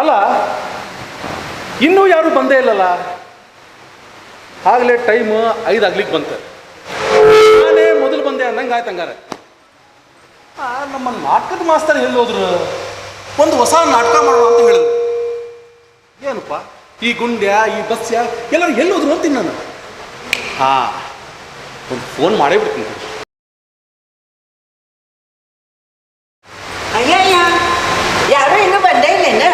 ಅಲ್ಲ ಇನ್ನೂ ಯಾರು ಬಂದೇ ಇಲ್ಲಲ್ಲ. ಆಗಲೇ ಟೈಮ್ 5 ಆಗ್ಲಿಕ್ಕೆ ಬಂತು. ನಾನೇ ಮೊದಲು ಬಂದೆ ಅನ್ನಂಗೆ ಆಯ್ತು. ಹಂಗಾರೆ ನಮ್ಮ ನಾಟಕದ ಮಾಸ್ತರ್ ಎಲ್ಲಿ ಹೋದ್ರು? ಒಂದು ಹೊಸ ನಾಟಕ ಮಾಡೋಣ ಅಂತ ಹೇಳಿದ್ರು. ಏನಪ್ಪ ಈ ಗುಂಡ್ಯ ಈ ಬಸ್ಯ ಎಲ್ಲರೂ ಎಲ್ಲಿ ಹೋದ್ರು ಅಂತೀನಿ ನಾನು. ಒಂದು ಫೋನ್ ಮಾಡೇ ಬಿಡ್ತೀನಿ. ಅಯ್ಯಯ್ಯ, ಯಾರು ಇನ್ನೂ ಬಂದೇ ಇಲ್ಲೇನ?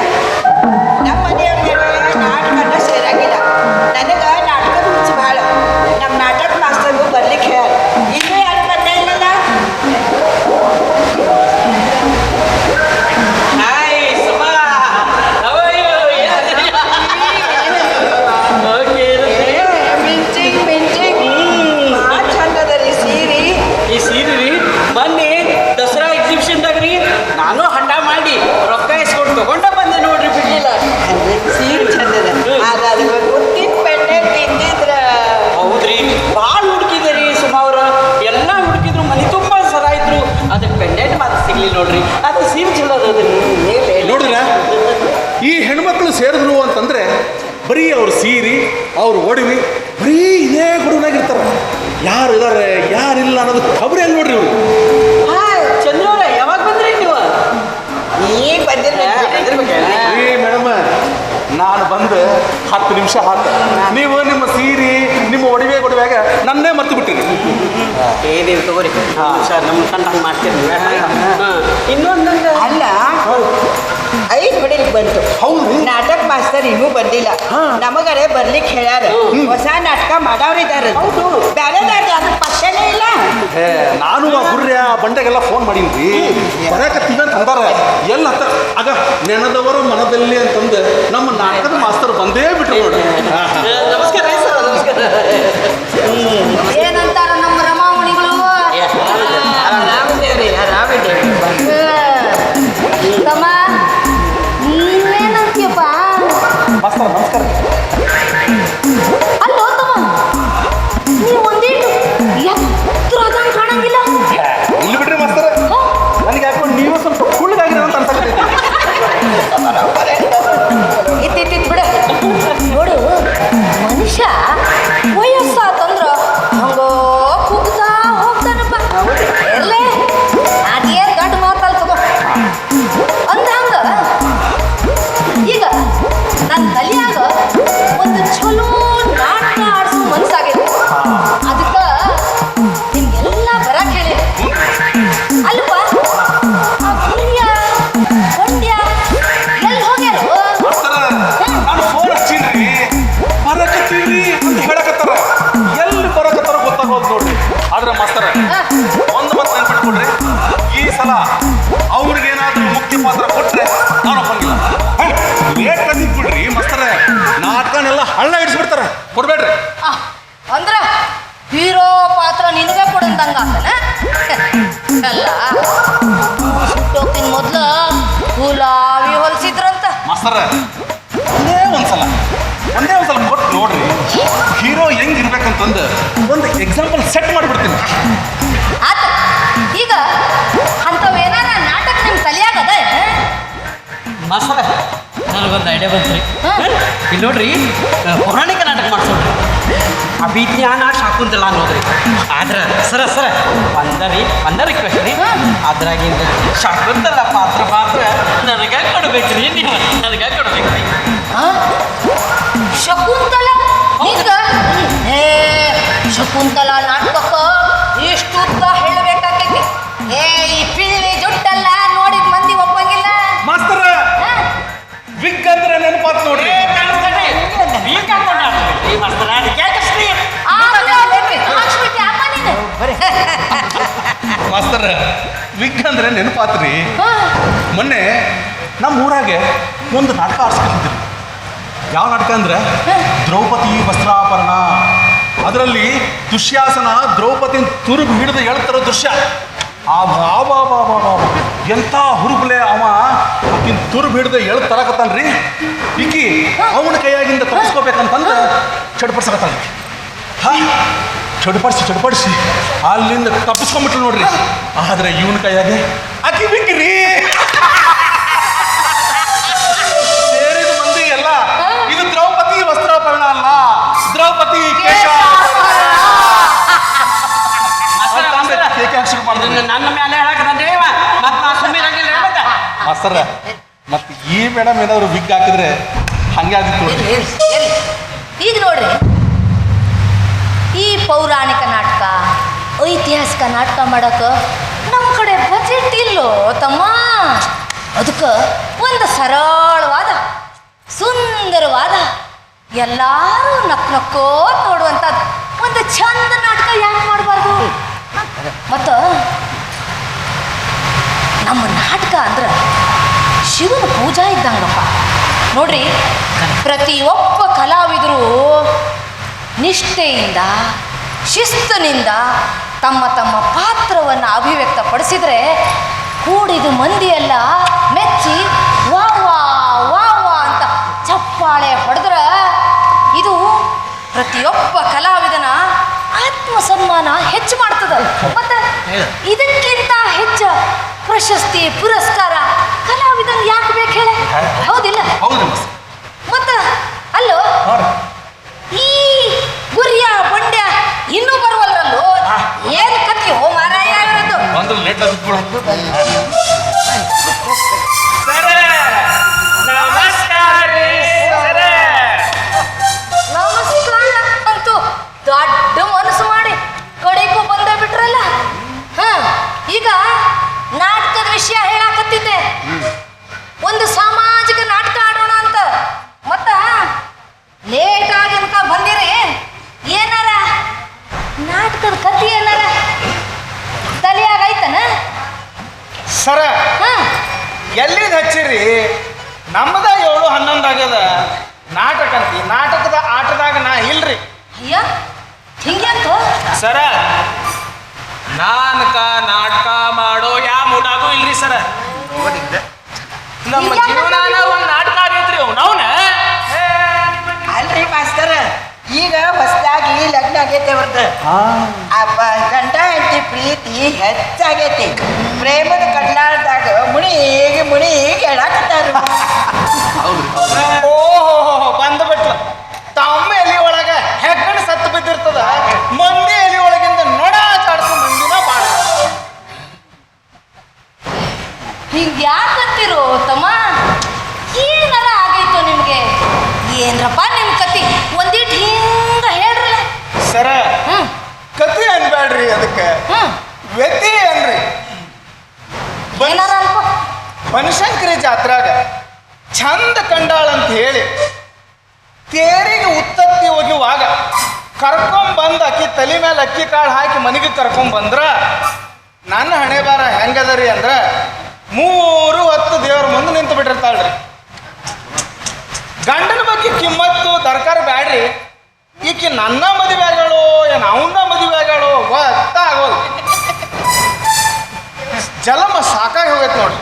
ನಮ್ಮ ಮನೆಯವ್ರಿಗೆ ನಾಟಕ ಸೇರಾಗಿಲ್ಲ. ನನಗೆ ನಾಟಕದ ಹುಚ್ಚು ಭಾಳ. ನಮ್ಮ ನಾಟಕ ಮಾಸ್ತರ್ಗೂ ಬರ್ಲಿಕ್ಕೆ ಹೇಳ. ಇನ್ನೂ ಯಾರು ಬಂದೇ ಇಲ್ಲಲ್ಲ? ಹಾಯ್ ಸುಮಾ, ಮಿಂಚಿಂಗ್ ಭಾಳ ಚಂದ ಅದ ರೀ ಸೀರೆ. ಈ ಸೀರೆ ರೀ ಮೊನ್ನೆ ದಸರಾ ಎಕ್ಸಿಬಿಷನ್ದಾಗ ರೀ ನಾನು ಹಂಡ ಮಾಡಿ ರೊಕ್ಕ ಇಸ್ಕೊಂಡು ತಗೊಂಡ ಬಂದೆ ನೋಡ್ರಿ, ಬಿಡ್ಲಿಲ್ಲ. ಸೀರೆ ಚಂದ ಅದ. ಅದು ಗೊತ್ತಿನ ಪೆಟ್ಟೆ ತಿಂದಿದ್ರ. ಹೌದ್ರಿ, ಭಾಳ ಹುಡುಕಿದೆ ರೀ ಸುಮಾ ಅವ್ರ. ಎಲ್ಲ ಹುಡುಕಿದ್ರು, ಮನೆ ತುಂಬ ಸರ ಇದ್ರು. ಅದಕ್ಕೆ ಪೆಂಡೆಂಟ್ ಮಾತ್ರ ಸಿಗ್ಲಿಲ್ಲ ನೋಡ್ರಿ. ಅದು ಸೀರೆ ಚಲೋ ಅದ್ರಿ. ನೋಡಿದ್ರ ಈ ಹೆಣ್ಮಕ್ಳು ಸೇರಿದ್ರು ಅಂತಂದ್ರೆ ಬರೀ ಅವ್ರ ಸೀರೆ ಅವ್ರ ಒಡವಿ ಬರೀ ಇದೇ ಗುರುನಾಗಿರ್ತಾರ. ಯಾರು ಇದಾರೆ ಯಾರಿಲ್ಲ ಅನ್ನೋದು ಖಬರಿ ಅಲ್ಲಿ ನೋಡ್ರಿ ಇವರು. ಚಂದ್ರವ್ರ ಯಾವಾಗ ಬಂದ್ರಿ ನೀವು? ಈಗ ಬಂದಿರ್ಬೇಕು. ಮೇಡಮ್, ನಾನು ಬಂದು 10 ನಿಮಿಷ ಆತ. ನೀವು ನಿಮ್ಮ ಸೀರೆ ನಿಮ್ಮ ಒಡವೆಯಾಗ ನನ್ನೇ ಮರ್ತು ಬಿಟ್ಟಿರಿ. ಏನೇನು ತಗೋರಿ ಸರ್, ನಮ್ಮ ಕಂಡ ಮಾಡ್ತೀನಿ. ಇನ್ನೊಂದಂಗ ಅಲ್ಲ, 5 ಹೊಡಿಲಿಕ್ಕೆ ಬಂತು. ಹೌದು, ನಾಟಕ ಮಾಸ್ತರ್ ಇನ್ನೂ ಬಂದಿಲ್ಲ. ನಮಗರೆ ಬರ್ಲಿಕ್ಕೆ ಹೇಳ್ಯಾರ. ಹೊಸ ನಾಟಕ ಮಾಡವ್ರಿದಾರ. ಬೇರೆದಾರ ಯಾರು ಪಕ್ಷನೇ ಇಲ್ಲ. ನಾನು ಆ ಗುರ್ಯ ಬಂಡೆಗೆಲ್ಲ ಫೋನ್ ಮಾಡೀನಿ. ಬರಕತ್ತೀವಿ ಅಂತ ಅಂದಾರ. ಎಲ್ಲ ಆಗ ನೆನದವರು ಮನದಲ್ಲಿ ಅಂತಂದು ನಮ್ಮ ನಾಟಕದ ಮಾಸ್ತರ್ ಬಂದೇ ಬಿಟ್ರು ನೋಡಿ. ನಮಸ್ಕಾರ ಸರ್, ನಮಸ್ಕಾರ. ಏನಂತಾರ ನಮ್ಮ ರಮಾವಣಿಗಳು? ಆರಾಮಿದ್ದೇವ್ರಿ, ಆರಾಮಿದ್ದೇವೆ. ತಮ್ಮ ನೀವೇನಂತೀಯಪ್ಪ? ಮಾಸ್ತರ್ ನಮಸ್ಕಾರ. ಅಲ್ಲೋ ತಮ್ಮ, ನೀವು ಒಂದೇಟು ಎತ್ತರದಂಗೆ ಕಾಣಂಗಿಲ್ಲ. ಇಲ್ಲಿ ಬಿಡ್ರಿ ಮಾಸ್ತರ, ನನಗೆ ಯಾಕೋ ನೀವು ಸ್ವಲ್ಪ ಕುಳ್ಳಗಾಗಿರೋ ಅಂತ ಅನ್ಸಕತ್ತೈತಿ. ಇತ್ತಿತ್ತಿತ್ ಬಿಡು. ನೋಡು, ಮನುಷ್ಯ ವಯಸ್ಸಾತಂದ್ರ ಹಂಗ ಕುಗ್ತಾ ಹೋಗ್ತಾನಪ್ಪ. ಎಲ್ಲೇ ಅದೇ ದೊಡ್ಡ ಮಾತಲ್ ತಗೋ ಅಂದಂಗ ಈಗ ನನ್ನ ತಲೆಯಾಗ ಒಂದು ಚಲೋ ನಾಟಕ ಆಡ್ಸೋ ಮನಸ್ಸಾಗೈತಿ. ಅದಕ್ಕೆ ನಿಮ್ಗೆಲ್ಲ ಬರಕ್ ಹೇಳಿ. ಅಲ್ಪ ಆ ಗುರಿಯ ಕೊಂಡ್ಯ ಎಲ್ಲಿ ಹೋಗ್ಯಾರು? ನಾನು ಫೋನ್ ಹಚ್ಚೀನಿ, ಬರಕತ್ತೀವಿ ಅಂತ ಹೇಳಕತ್ತಾರ. ಎಲ್ಲಿ ಬರಕತ್ತಾರ ಗೊತ್ತಾಗೋದು ನೋಡ್ರಿ. ಆದ್ರೆ ಮಾಸ್ತರ ಒಂದು ಮತ್ತೆ ನೆನ್ಪಿಟ್ಕೊಡ್ರಿ, ಈ ಸಲ ಅವ್ರಿಗೇನಾದ್ರೂ ಮುಕ್ತಿ ಪಾತ್ರ ಕೊಟ್ರೆ ನಾನು ಒಪ್ಪಂಗಿಲ್ಲ. ಲೇಟ್ ಕದಿಕ್ ಬಿಡ್ರಿ ಮಾಸ್ತರ, ನಾಟಕನೆಲ್ಲ ಹಳ್ಳ ಇಡಿಸ್ಬಿಡ್ತಾರ. ಕೊಡ್ಬೇಡ್ರಿ. ಅಂದ್ರ ಹೀರೋ ಪಾತ್ರ ನಿನಗೆ ಕೊಡಂದಂಗ ಅಲ್ಲ. ಸುಟ್ಟೋಗ್ತೀನಿ ಮೊದ್ಲು ಗುಲಾಬಿ ಹೊಲ್ಸಿದ್ರಂತ. ಮಾಸ್ತರ ಒಂದೇ ಒಂದ್ಸಲ ಕೊಟ್ಟು ನೋಡ್ರಿ, ಹೀರೋ ಹೆಂಗ್ ಇರ್ಬೇಕಂತಂದು ಒಂದು ಎಕ್ಸಾಂಪಲ್ ಸೆಟ್ ಮಾಡಿಬಿಡ್ತೀನಿ. ಆತ ಈಗ ಅಂಥವೇನಾರ ನಾಟಕ ನಿಮ್ಮ ತಲೆಯಾಗದ? ಮಾಸ್ತರ, ನನಗೊಂದು ಐಡಿಯಾ ಬಂತ್ರಿ. ಇಲ್ಲಿ ನೋಡ್ರಿ, ಪೌರಾಣಿಕ ನಾಟಕ ಮಾಡ್ಸೋಡ್ರಿ. ಅಭಿಜ್ಞಾನ ಶಾಕುಂತಲ ಅನ್ನೋದ್ರಿ. ಆದ್ರೆ ಸರ ಒಂದ ರಿಕ್ವೆಸ್ಟ್ ರೀ, ಅದ್ರಾಗಿಂದ ಶಾಕುಂತಲ ಪಾತ್ರ ನನಗೆ ಕೊಡ್ಬೇಕ್ರಿ. ನೀವು ನನಗೆ ಕೊಡ್ಬೇಕ್ರಿ. ಶಕುಂತಲ ಶಕುಂತಲಾ ನಾಟಕಕ್ಕ ಇಷ್ಟು ಉದ್ದ ಹೇಳಬೇಕಾಕೈತಿ. ಏ ಈ ಪಿಳಿವಿ ಜುಟ್ಟಲ್ಲ ನೋಡಿದ ಮಂದಿ ಒಪ್ಪಂಗಿಲ್ಲ. ಮಾಸ್ತರ ವಿಗ್ ಅಂದ್ರೆ ನೆನಪಾತ್ ನೋಡ್ರಿ. ಮಾಸ್ತರ ವಿಗ್ ಅಂದ್ರೆ ನೆನಪಾತ್ರಿ. ಮೊನ್ನೆ ನಮ್ಮ ಊರಾಗೆ ಒಂದು ನಾಟಕ ಆರಿಸ್ಕೊಂಡಿದ್ರು. ಯಾವ ನಾಟಕ ಅಂದ್ರೆ ದ್ರೌಪದಿ ವಸ್ತ್ರಾಪರಣ. ಅದರಲ್ಲಿ ದುಶ್ಯಾಸನ ದ್ರೌಪದಿ ತುರುಬು ಹಿಡಿದು ಹೇಳ್ತಿರೋ ದೃಶ್ಯ. ಎಂಥ ಹುರುಬಲೆ ಅವ ಆಕಿನ ತುರುಬು ಹಿಡಿದು ಎಳ್ದು ತರಕತ್ತಾನ್ರಿ. ಈಕಿ ಅವನ ಕೈಯಾಗಿಂದ ತಪ್ಪಿಸ್ಕೋಬೇಕಂತಂದು ಚಡ್ಪಡ್ಸಕತ್ತಾಳ. ಚಡ್ಪಡಿಸಿ ಅಲ್ಲಿಂದ ತಪ್ಪಿಸ್ಕೊಂಡ್ಬಿಟ್ಲು ನೋಡ್ರಿ. ಆದ್ರೆ ಇವನ ಕೈಯಾಗೆ ಆಕಿ ಬಿಕ್ಕಿರಿ. ಸೇರಿದ ಮಂದಿ ಎಲ್ಲ ಇದು ದ್ರೌಪದಿ ವಸ್ತ್ರಾಪರಣ ಅಲ್ಲ, ದ್ರೌಪದಿ ಕೇಶ ನನ್ನ ಮೇಲೆ ಹೇಳಕಂದ್ರೆ ಮತ್ತೆ ನಾ ಸುಮ್ಮನೆ ಮಾಸ್ತರ ಮತ್ತೆ ಈ ಮೇಡಮ್ ಏನಾದ್ರು ವಿಗ್ ಹಾಕಿದ್ರೆ ಹಂಗೆ ಆಗಿತ್ತು. ಈಗ ನೋಡ್ರಿ, ಈ ಪೌರಾಣಿಕ ನಾಟಕ ಐತಿಹಾಸಿಕ ನಾಟಕ ಮಾಡಕ್ಕೆ ನಮ್ಮ ಕಡೆ ಬಜೆಟ್ ಇಲ್ಲೋ ತಮ್ಮ. ಅದಕ್ಕೆ ಒಂದು ಸರಳವಾದ ಸುಂದರವಾದ ಎಲ್ಲರೂ ನಕ್ಕೋ ನೋಡುವಂಥದ್ದು ಒಂದು ಚಂದ ನಾಟಕ ಯಾಕೆ ಮಾಡಬಾರ್ದು? ಮತ್ತು ನಮ್ಮ ನಾಟಕ ಅಂದ್ರೆ ಶಿವನ ಪೂಜಾ ಇದ್ದಂಗಪ್ಪ ನೋಡ್ರಿ. ಪ್ರತಿಯೊಬ್ಬ ಕಲಾವಿದರು ನಿಷ್ಠೆಯಿಂದ ಶಿಸ್ತುನಿಂದ ತಮ್ಮ ತಮ್ಮ ಪಾತ್ರವನ್ನು ಅಭಿವ್ಯಕ್ತಪಡಿಸಿದರೆ ಕೂಡಿದ ಮಂದಿಯೆಲ್ಲ ಮೆಚ್ಚಿ ವಾ ವಾ ವಾ ವಾ ಅಂತ ಚಪ್ಪಾಳೆ ಹೊಡೆದ್ರೆ ಇದು ಪ್ರತಿಯೊಬ್ಬ ಕಲಾವಿದನ ಆತ್ಮಸನ್ಮಾನ ಹೆಚ್ಚು ಮಾಡ್ತದ. ಮತ್ತೆ ಇದಕ್ಕಿಂತ ಹೆಚ್ಚು ಪ್ರಶಸ್ತಿ ಪುರಸ್ಕಾರ ಕಲಾವಿದನ ಯಾಕೆ ಬೇಕು ಹೇಳಿ? ಹೌದಿಲ್ಲ? ಮತ್ತೆ ಅಲ್ಲೋ ಈ ಗುರಿಯ ಬಂಡ್ಯ ಇನ್ನೂ ಬರುವಲ್ರಲ್ಲೋ ಏನು ಕತ್ತಿ ಹೋ ಮಾರಾಯ ಆಗಿರೋದು. ನಮಸ್ಕಾರ ಅಂತೂ ದೊಡ್ಡ ಮನಸ್ಸು ಮಾಡಿ ಕಡೆಗೂ ಬಂದೇ ಬಿಟ್ರಲ್ಲ. ಈಗ ನಾಟಕದ ವಿಷಯ ಹೇಳಾಕತ್ತಿದ್ದೆ. ಒಂದು ಸಾಮಾಜಿಕ ನಾಟಕ ಆಡೋಣ ಅಂತ. ಮತ್ತ ಲೇಟ್ ಆಗಿ ಅಂತ ಬಂದಿರಿ. ಏನಾರ ನಾಟಕದ ಕಥೆ ಏನಾರ ತಲೆಯಾಗೈತನ ಸರ? ಎಲ್ಲಿಂದ ಹಚ್ಚಿರಿ? ನಮ್ಮದ 7-11 ಆಗ್ಯದ ನಾಟಕ ಅಂತಿ. ನಾಟಕದ ಆಟದಾಗ ನಾ ಇಲ್ರಿ. ಅಯ್ಯ ಹಿಂಗ್ಯಾಕ ಸರ? ನಾಟಕ ಮಾಡೋ ಯಾವ ಮೂಡಾಗೂ ಇಲ್ರಿ ಸರ. ನಮ್ಮ ಜೀವನಾನ ಒಂದು ನಾಟಕ ಆಗೈತ್ರಿ. ಅವನವನ ಅಲ್ರಿ ಮಾಸ್ತರ, ಈಗ ಹೊಸದಾಗಿ ಲಗ್ನ ಆಗೈತೆ ಅವ್ರದ್ದು. ಗಂಡ ಹೆಂಡತಿ ಪ್ರೀತಿ ಹೆಚ್ಚಾಗೈತಿ. ಪ್ರೇಮದ ಕಣ್ಣಾಳದಾಗ ಮುಣಿಗೆ ಹೇಳಾಕತ್ತಾರ. ಓಹೋ ಬಂದ್ಬಿಟ್ಲ. ತಮ್ಮ ಎಲಿ ಒಳಗ ಹೆಗ್ಗಣ ಸತ್ತು ಬಿದ್ದಿರ್ತದ, ಮಂದಿ ಎಲಿ ಒಳಗಿಂದ ನೊಡ ಚಾಡ್ಸೋ ಮಂದಿನ ಬಾಳ. ಹಿಂಗ್ಯಾಕಂತಿರೋ ತಮ್ಮ? ಏನಾರ ಆಗೈತೋ ನಿಮ್ಗೆ? ಏನ್ರಪ್ಪ ನಿಮ್ ಕತಿ ಒಂದಿಟ್ಟು ಹಿಂಗ ಹೇಳ್ರಲ್ಲ. ಸರ ಕತಿ ಅನ್ಬೇಡ್ರಿ, ಅದಕ್ಕೆ ವ್ಯತಿ ಅನ್ರಿ. ಏನಾರ ಅನ್ಕೋ. ಬನಶಂಕರಿ ಜಾತ್ರಾಗ ಚಂದ ಕಂಡಾಳಂತ ಹೇಳಿ ತೇರಿಗೆ ಉತ್ತತ್ತಿ ಒಗಿಯುವಾಗ ಕರ್ಕೊಂಬಂದು ಅಕ್ಕಿ ತಲೆ ಮೇಲೆ ಅಕ್ಕಿ ಕಾಳು ಹಾಕಿ ಮನೆಗೆ ಕರ್ಕೊಂಬಂದ್ರ ನನ್ನ ಹಣೆ ಬಾರ ಹೆಂಗದರಿ ಅಂದ್ರೆ 3 ಹೊತ್ತು ದೇವ್ರ ಮುಂದೆ ನಿಂತು ಬಿಟ್ಟಿರ್ತಾಳ್ರಿ. ಗಂಡನ ಬಗ್ಗೆ ಕಿಮ್ಮತ್ತು ದರ್ಕಾರ ಬ್ಯಾಡ್ರಿ. ಈಕಿ ನನ್ನ ಮದುವೆ ಆಗೋಳು ಏನು ಅವನ ಮದುವೆ ಆಗೋಳು ಗೊತ್ತಾಗೋದು. ಜಲಮ ಸಾಕಾಗಿ ಹೋಗೈತೆ ನೋಡ್ರಿ.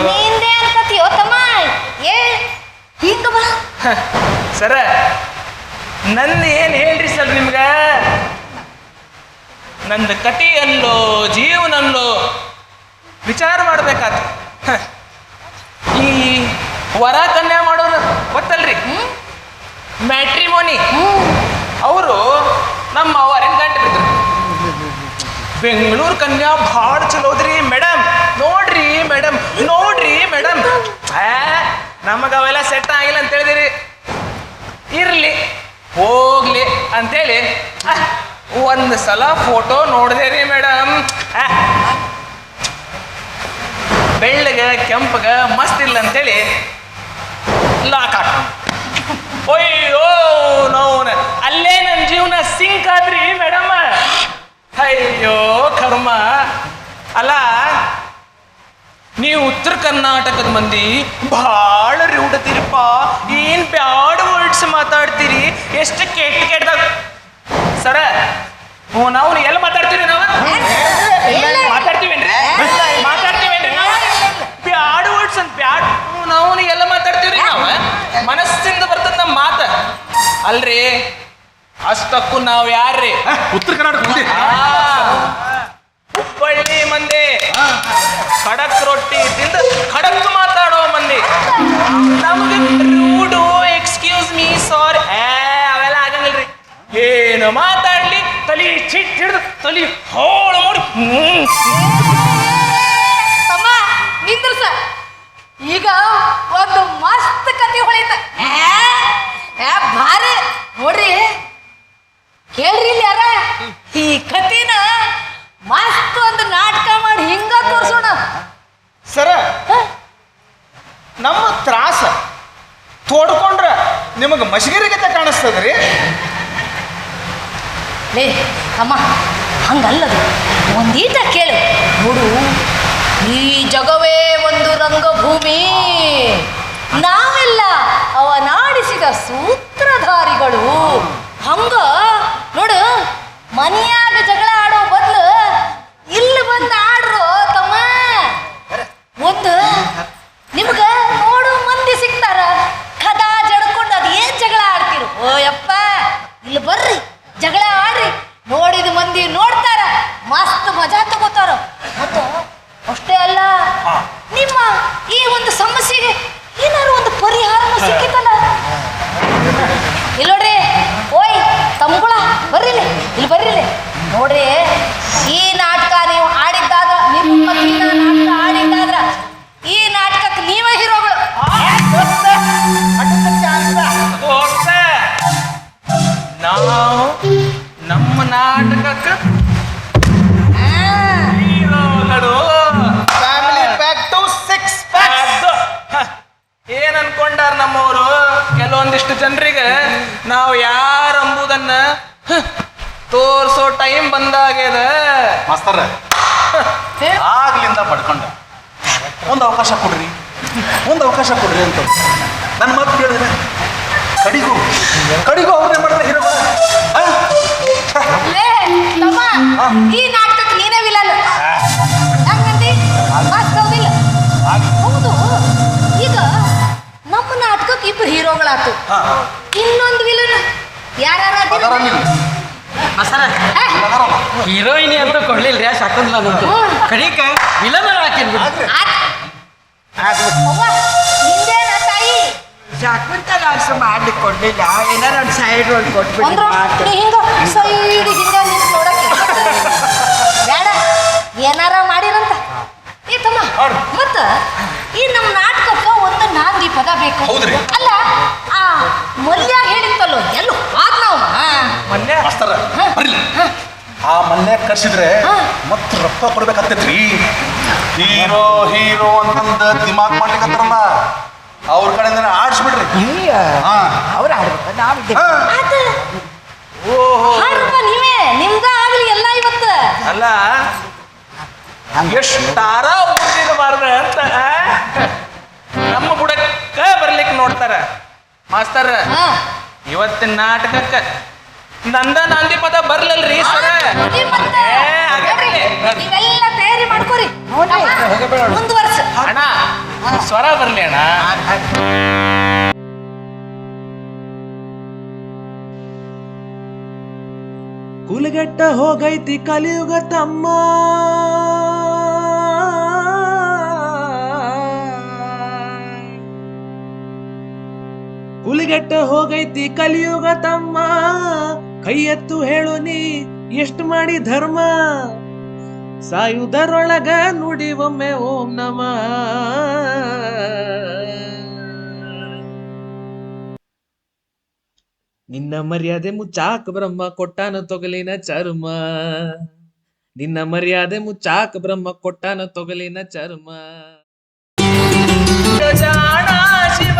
ನಿಂದೆ ಅನ್ಕತಿಯೋ ತಮ್ಮ? ಏ ಹಿಂಗ ಬರ ಸರ ನಂದು ಏನು ಹೇಳ್ರಿ ಸರ್ ನಿಮ್ಗೆ? ನಂದು ಕಥೆಯಲ್ಲೋ ಜೀವನಲ್ಲೋ ವಿಚಾರ ಮಾಡ್ಬೇಕಾತ. ಈ ವರ ಕನ್ಯಾ ಮಾಡೋರು ಗೊತ್ತಲ್ರಿ, ಮ್ಯಾಟ್ರಿಮೋನಿ. ಅವರು ನಮ್ಮ ಅವರಿನ ಗಂಟೆ ಬಿದ್ರು. ಬೆಂಗಳೂರು ಕನ್ಯಾ ಭಾಳ ಚಲೋದ್ರಿ ಮೇಡಮ್. ನೋಡ್ರಿ ಮೇಡಮ್ ನಮಗೆ ಅವೆಲ್ಲ ಸೆಟ್ ಆಗಿಲ್ಲ ಅಂತ ಹೇಳಿದಿರಿ. ಇರ್ಲಿ ಹೋಗ್ಲಿ ಅಂತೇಳಿ ಒಂದು ಸಲ ಫೋಟೋ ನೋಡಿದೆ ರೀ ಮೇಡಮ್, ಬೆಳ್ಳಗ ಕೆಂಪಗ ಮಸ್ತ್ ಇಲ್ಲ ಅಂತೇಳಿ ಲಾಕ್ ಹಾಕ. ಅಯ್ಯೋ ನೋವ್ನ ಅಲ್ಲೇ ನನ್ನ ಜೀವನ ಸಿಂಕ್ ಆದ್ರಿ ಮೇಡಮ್. ಅಯ್ಯೋ ಕರ್ಮ. ಅಲ್ಲ ನೀವು ಉತ್ತರ ಕರ್ನಾಟಕದ ಮಂದಿ ಭಾಳ ರೂಢತೀರಪ್ಪ, ಏನ್ ಬ್ಯಾಡ ವರ್ಡ್ಸ್ ಮಾತಾಡ್ತೀರಿ, ಎಷ್ಟು ಕೆಟ್ಟದಾಗ. ಸರ ನಾವು ಎಲ್ಲಿ ಮಾತಾಡ್ತೀವಿ, ನಾವು ಮಾತಾಡ್ತೀವೇನ್ರಿ, ಮಾತಾಡ್ತೀವೇನ್ರಿ ನಾವು ಬ್ಯಾಡ ವರ್ಡ್ಸ್ ಅಂತ ಬ್ಯಾಡ. ನಾವು ಎಲ್ಲ ಮಾತಾಡ್ತೀವ್ರಿ, ನಾವು ಮನಸ್ಸಿಂದ ಬರ್ತದ ನಮ್ಮ ಮಾತ ಅಲ್ರಿ. ಅಷ್ಟಕ್ಕೂ ನಾವು ಯಾರ್ರಿ? ಉತ್ತರ ಕರ್ನಾಟಕ ಮಂದಿ. ಹುಬ್ಬಳ್ಳಿ ಮಂದಿ ಖಡಕ್ ರೊಟ್ಟಿ ತಿಂದು ಖಡಕ್ ಮಾತಾಡೋ ಮಂದಿ. ನಮಗೆ ರೂಡು, ಎಕ್ಸ್ಕ್ಯೂಸ್ ಮೀ, ಸಾರಿ ಅವೆಲ್ಲ ಆಗಂಗಿಲ್ರಿ. ಏನು ಮಾತಾಡ್ಲಿ ತಲಿ ಚಿಟ್ ಹಿಡಿದು ತಲಿ ಹೋಳು ಮಾಡಿ. ತಮ್ಮ ನಿಂದ್ರಸ, ಈಗ ಒಂದು ಮಸ್ತ್ ಕತೆ ಹೊಳಿತ ಭಾರಿ ನೋಡ್ರಿ. ಕೇಳ್ರಿ ಇಲ್ಲಿ ಯಾರ ಈ ಕತಿನ ಮಸ್ತ್ ಒಂದು ನಾಟಕ ಮಾಡಿ ಹಿಂಗ ತೋರ್ಸೋಣ. ಸರ ನಮ್ಮ ತ್ರಾಸ ತೋಡ್ಕೊಂಡ್ರ ನಿಮಗೆ ಮಶಗಿರಿಗತೆ ಕಾಣಿಸ್ತದ್ರಿ. ಲೇ ಅಮ್ಮ, ಹಂಗಲ್ಲದು, ಒಂದೀಟ ಕೇಳು ನೋಡು. ಈ ಜಗವೇ ಒಂದು ರಂಗಭೂಮಿ, ನಾವೆಲ್ಲ ಅವನಾಡಿಸಿದ ಸೂತ್ರಧಾರಿಗಳು. ಹಂಗ ನೋಡು, ಮನೆಯಾಗ ಜಗಳ ಆಡೋ ಬದಲು ಇಲ್ಲಿ ಬಂದು ಆಡ್ರು ತಮ್ಮ. ಒಂದು ನಿಮ್ಗ ನೋಡು ಮಂದಿ ಸಿಗ್ತಾರ, ಕದಾ ಜಡ್ಕೊಂಡು ಅದು ಏನ್ ಜಗಳ ಆಡ್ತಿರು. ಓ ಯಪ್ಪ, ಇಲ್ಲಿ ಬರ್ರಿ ಜಗಳ ಆಡ್ರಿ, ನೋಡಿದ ಮಂದಿ ನೋಡ್ತಾರ, ಮಸ್ತ್ ಮಜಾ ತಗೋತಾರ. ಮತ್ತು ಅಷ್ಟೇ ಅಲ್ಲ, ನಿಮ್ಮ ಈ ಒಂದು ಸಮಸ್ಯೆಗೆ ಏನಾದ್ರು ಒಂದು ಪರಿಹಾರ ಸಿಕ್ಕಿತಲ್ಲ. ಇಲ್ಲಿ ನೋಡ್ರಿ, ಓಯ್ ತಮ್ಗುಳ ಬರ್ರಿಲಿ, ಇಲ್ಲಿ ಬರ್ರಿಲಿ ನೋಡ್ರಿ. ಈ ನಾಟಕ ನೀವು ಆಡಿದ್ದಾಗ, ನಿಮ್ಮ ನಾಟಕ ಆಡಿದ್ದಾದ್ರ ಈ ನಾಟಕಕ್ಕೆ ನೀವೇ ಹೀರೋಗಳು. ನಾವು ನಮ್ಮ ನಾಟಕಕ್ಕೆ ಹೀರೋಗಳು. Family pack to 6 pack. ಏನ್ ಅನ್ಕೊಂಡಾರ ನಮ್ಮವರು ಕೆಲವೊಂದಿಷ್ಟು ಜನರಿಗೆ ನಾವು ಯಾರಂಬುದನ್ನ ತೋರ್ಸೋ ಟೈಮ್ ಬಂದಾಗ್ಯದ. ಮಾಸ್ತರ ಆಗ್ಲಿಂದ ಪಡ್ಕೊಂಡ ಒಂದು ಅವಕಾಶ ಕೊಡ್ರಿ, ಒಂದು ಅವಕಾಶ ಕೊಡ್ರಿ ಅಂತ ನನ್ನ ಮಾತು ಕೇಳಿದ್ರೆ ಕಡಿಗೂ ಅವ್ರನ್ನೇ ಮಾಡಿದ್ರೆ ಹೀರೋ. ಲೇ ತಮ್ಮ, ಈ ನಾಟಕಕ್ಕೆ ನೀನೇ ವಿಲನ್. ಹಂಗಂದಿ ಮಸ್ತ್ ಹೌದಿಲ್ಲ? ಹೌದು. ಈಗ ನಮ್ಮ ನಾಟಕಕ್ಕೆ ಇಬ್ರು ಹೀರೋಗಳಾತು, ಇನ್ನೊಂದು ವಿಲನ್ ಯಾರು? ಹೀರೋಯಿನಿ ಅಂತ ಕೊಡ್ಲಿಲ್ರಿ ಶಾಕಂದ್ಲ ಕಡಿಕ ವಿಲನ್ ಹಾಕಿದ್ವಿ. ನಿಂದೇನ ತಾಯಿ ಶಾಕುಂತಲ ಅರ್ಸ ಮಾಡಿ ಕೊಡ್ಲಿಲ್ಲ, ಏನಾರ ಒಂದು ಸೈಡ್ ರೋಲ್ ಕೊಟ್ಬಿಟ್ಟು ಅಂದ್ರ ನೀ ಹಿಂಗ ಸೈಡ್ ಹಿಂಗ ನಿಂತು ನೋಡಕ್ಕೆ ಬೇಡ, ಏನಾರ ಮಾಡಿರಂತ. ಏ ತಮ್ಮ, ಮತ್ತ ಈ ನಮ್ಮ ನಾಟಕಕ್ಕೆ ಒಂದು ನಾಂದಿ ಪದ ಬೇಕು. ಹೌದ್ರಿ. ಅಲ್ಲ, ಆ ಮಲ್ಯ ಹೇಳಿತ್ತಲ್ಲೋ ಎಲ್ಲೋ ಆದ್ ನಾವು ಮಾಸ್ತರ ಬರ್ಲಿ. ಆ ಮಲ್ಯ ಕರ್ಸಿದ್ರೆ ಮತ್ ರೊಕ್ಕ ಕೊಡ್ಬೇಕಾಗ್ತೈತ್ರಿ. ಹೀರೋ ಅಂತಂದ ದಿಮಾಗ್ ಮಾಡ್ಲಿಕ್ಕತ್ತಾರಲ್ಲ, ಅವ್ರ ಕಡೆಯಿಂದ ಆಡ್ಸ್ಬಿಡ್ರಿ. ಅವ್ರು ಆಡ್ಬೇಕು, ನಾವು ಹಾಡ್ರಪ್ಪ ನೀವೇ, ನಿಮ್ದ ಆಗ್ಲಿ ಎಲ್ಲ ಇವತ್ತು. ಅಲ್ಲ ಎಷ್ಟಾರ ಉಳಿದಿರಬಾರ್ದ ಅಂತ ನಮ್ಮ ಬುಡಕ್ಕ ಬರ್ಲಿಕ್ಕೆ ನೋಡ್ತಾರ ಮಾಸ್ತರ. ಇವತ್ತಿನ ನಾಟಕಕ್ಕ ನಂದ ನಾಂದಿ ಪದ ಬರ್ಲಲ್ರಿ ಸರ. ನೀವೆಲ್ಲ ತಯಾರಿ ಮಾಡ್ಕೋರಿ, ಮುಂದುವರ್ಸ. ಅಣ್ಣ ಸ್ವರ ಬರ್ಲಿ ಅಣ್ಣ. ಕುಲಗೆಟ್ಟ ಹೋಗೈತಿ ಕಲಿಯುಗ ತಮ್ಮ, ಕುಲಗೆಟ್ಟ ಹೋಗೈತಿ ಕಲಿಯುಗ ತಮ್ಮ, ಕೈ ಎತ್ತು ಹೇಳು ನೀ ಎಷ್ಟು ಮಾಡಿ ಧರ್ಮ, ಸಾಯುವುದರೊಳಗ ನುಡಿ ಒಮ್ಮೆ ಓಂ ನಮ. ನಿನ್ನ ಮರ್ಯಾದೆ ಮುಚ್ಚಾಕ ಬ್ರಹ್ಮ ಕೊಟ್ಟಾನ ತೊಗಲಿನ ಚರ್ಮ. ನಿನ್ನ ಮರ್ಯಾದೆ ಮುಚ್ಚಾಕ ಬ್ರಹ್ಮ ಕೊಟ್ಟಾನ ತೊಗಲಿನ ಚರ್ಮ. ಗಜಾನ ಶಿವ